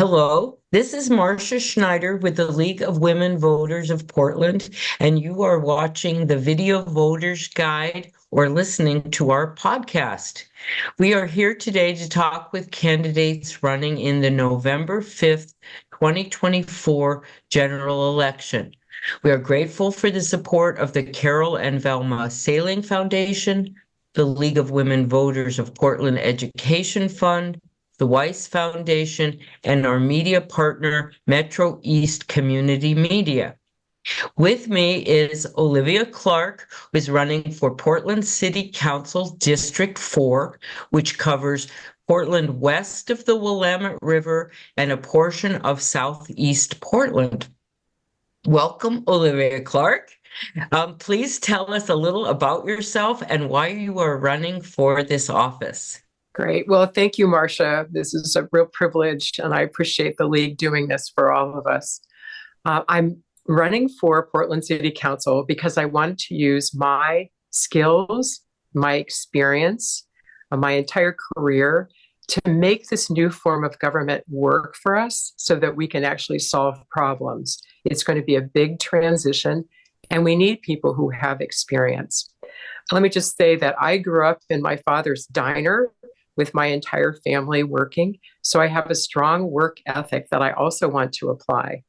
Hello, this is Marcia Schneider with the League of Women Voters of Portland, and you are watching the Video Voters Guide or listening to our podcast. We are here today to talk with candidates running in the November 5th, 2024 general election. We are grateful for the support of the Carol and Velma Sailing Foundation, the League of Women Voters of Portland Education Fund, the Weiss Foundation, and our media partner, Metro East Community Media. With me is Olivia Clark, who is running for Portland City Council District 4, which covers Portland west of the Willamette River and a portion of southeast Portland. Welcome, Olivia Clark. Please tell us a little about yourself and why you are running for this office. Great. Well, thank you, Marcia. This is a real privilege, and I appreciate the League doing this for all of us. I'm running for Portland City Council because I wanted to use my skills, my experience, my entire career to make this new form of government work for us so that we can actually solve problems. It's going to be a big transition, and we need people who have experience. Let me just say that I grew up in my father's diner with my entire family working. So I have a strong work ethic that I also want to apply.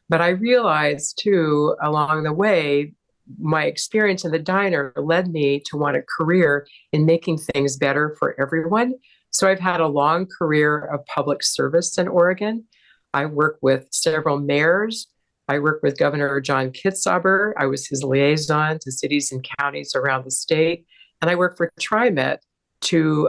But I realized too, along the way, my experience in the diner led me to want a career in making things better for everyone. So I've had a long career of public service in Oregon. I work with several mayors. I work with Governor John Kitzhaber. I was his liaison to cities and counties around the state. And I work for TriMet to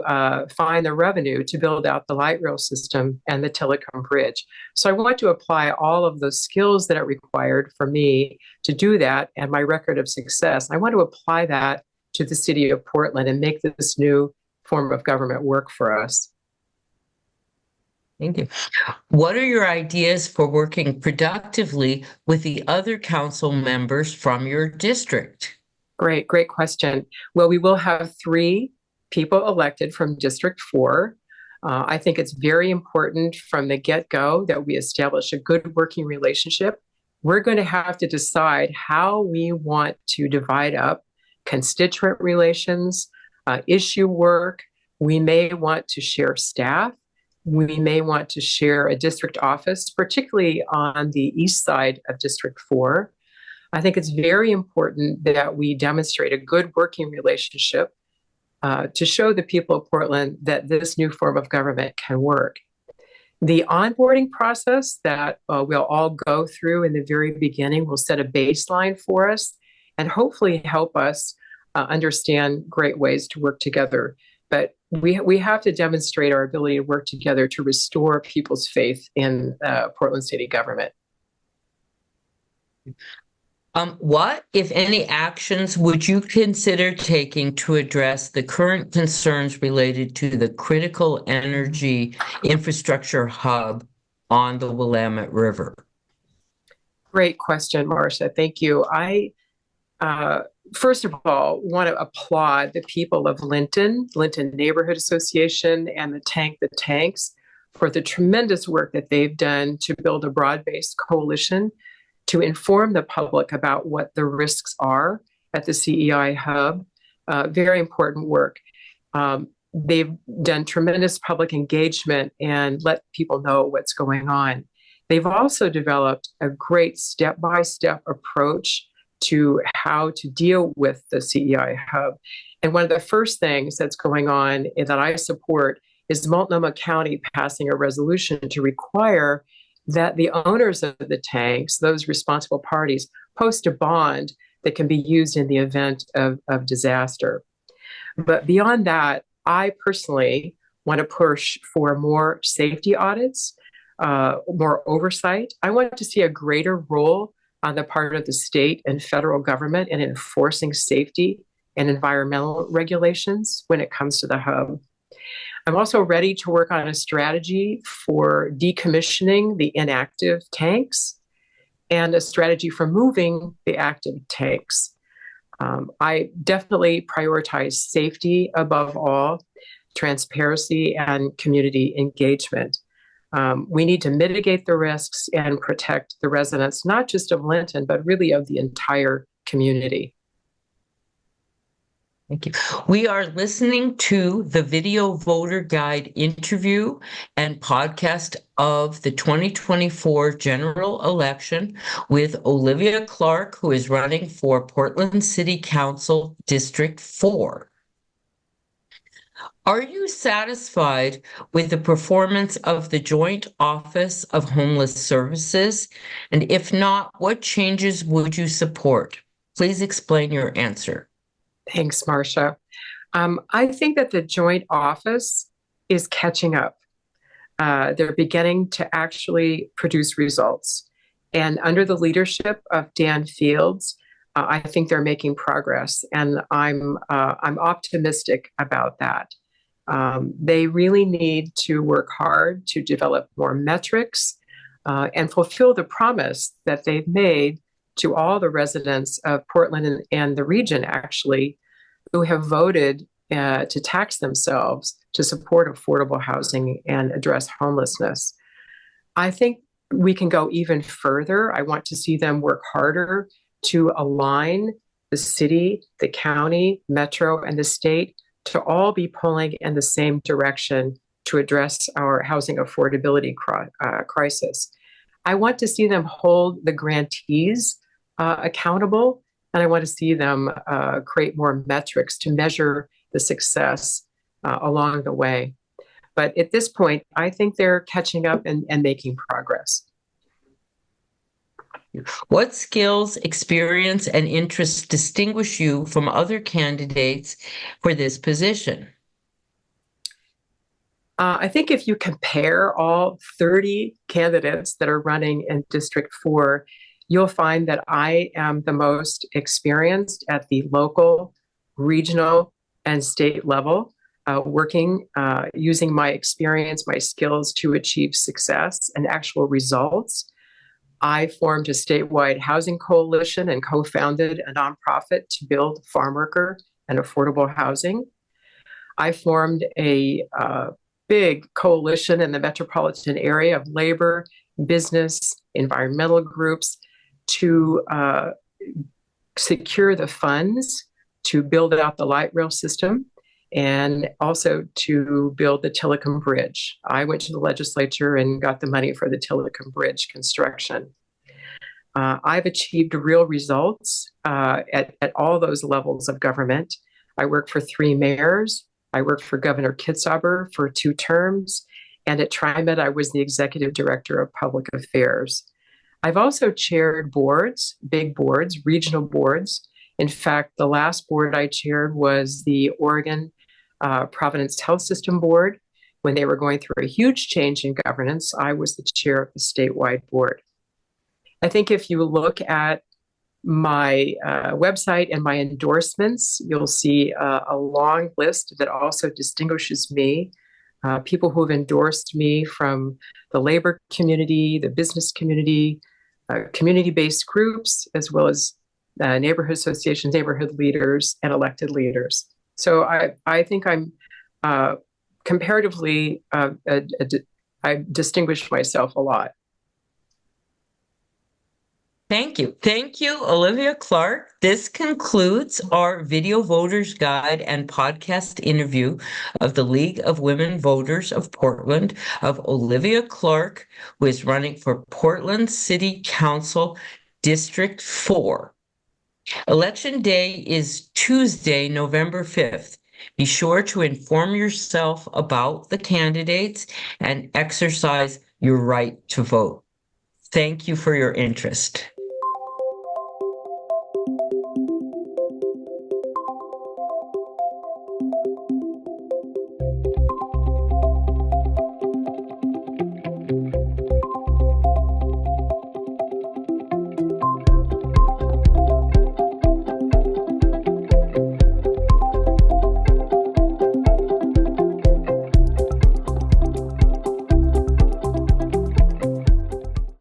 find the revenue to build out the light rail system and the Telecom Bridge. So I want to apply all of those skills that it required for me to do that and my record of success. I want to apply that to the city of Portland and make this new form of government work for us. Thank you. What are your ideas for working productively with the other council members from your district? Great question. Well, we will have 3 people elected from District 4. I think it's very important from the get-go that we establish a good working relationship. We're going to have to decide how we want to divide up constituent relations, issue work. We may want to share staff. We may want to share a district office, particularly on the east side of District 4. I think it's very important that we demonstrate a good working relationship to show the people of Portland that this new form of government can work. The onboarding process that we'll all go through in the very beginning will set a baseline for us and hopefully help us understand great ways to work together. But we have to demonstrate our ability to work together to restore people's faith in Portland city government. What, if any, actions would you consider taking to address the current concerns related to the critical energy infrastructure hub on the Willamette River? Great question, Marcia. Thank you. I, first of all, want to applaud the people of Linton Neighborhood Association, and the Tanks for the tremendous work that they've done to build a broad-based coalition to inform the public about what the risks are at the CEI hub. Very important work. They've done tremendous public engagement and let people know what's going on. They've also developed a great step-by-step approach to how to deal with the CEI hub. And one of the first things that's going on that I support is Multnomah County passing a resolution to require that the owners of the tanks, those responsible parties, post a bond that can be used in the event of disaster. But beyond that, I personally want to push for more safety audits, more oversight. I want to see a greater role on the part of the state and federal government in enforcing safety and environmental regulations when it comes to the hub. I'm also ready to work on a strategy for decommissioning the inactive tanks and a strategy for moving the active tanks. I definitely prioritize safety above all, transparency, and community engagement. We need to mitigate the risks and protect the residents, not just of Linton, but really of the entire community. Thank you. We are listening to the Video Voter Guide interview and podcast of the 2024 general election with Olivia Clark, who is running for Portland City Council District 4. Are you satisfied with the performance of the Joint Office of Homeless Services? And if not, what changes would you support? Please explain your answer. Thanks, Marcia. I think that the Joint Office is catching up. They're beginning to actually produce results. And under the leadership of Dan Fields, I think they're making progress, and I'm optimistic about that. They really need to work hard to develop more metrics and fulfill the promise that they've made to all the residents of Portland and the region, actually, who have voted to tax themselves to support affordable housing and address homelessness. I think we can go even further. I want to see them work harder to align the city, the county, metro, and the state to all be pulling in the same direction to address our housing affordability crisis. I want to see them hold the grantees accountable, and I want to see them create more metrics to measure the success along the way. But at this point, I think they're catching up and making progress. What skills, experience, and interests distinguish you from other candidates for this position? I think if you compare all 30 candidates that are running in District 4, you'll find that I am the most experienced at the local, regional, and state level, working using my experience, my skills to achieve success and actual results. I formed a statewide housing coalition and co-founded a nonprofit to build farm worker and affordable housing. I formed a big coalition in the metropolitan area of labor, business, environmental groups to secure the funds to build out the light rail system and also to build the Tillicum Bridge. I went to the legislature and got the money for the Tillicum Bridge construction. I've achieved real results at all those levels of government. I worked for 3 mayors. I worked for Governor Kitzhaber for 2 terms. And at TriMet, I was the executive director of public affairs. I've also chaired boards, big boards, regional boards. In fact, the last board I chaired was the Oregon Providence Health System Board. When they were going through a huge change in governance, I was the chair of the statewide board. I think if you look at my website and my endorsements, you'll see a long list that also distinguishes me. People who have endorsed me from the labor community, the business community, community-based groups, as well as neighborhood associations, neighborhood leaders, and elected leaders. So I think I'm comparatively, I distinguished myself a lot. Thank you. Thank you, Olivia Clark. This concludes our Video Voters Guide and podcast interview of the League of Women Voters of Portland of Olivia Clark, who is running for Portland City Council District 4. Election Day is Tuesday, November 5th. Be sure to inform yourself about the candidates and exercise your right to vote. Thank you for your interest.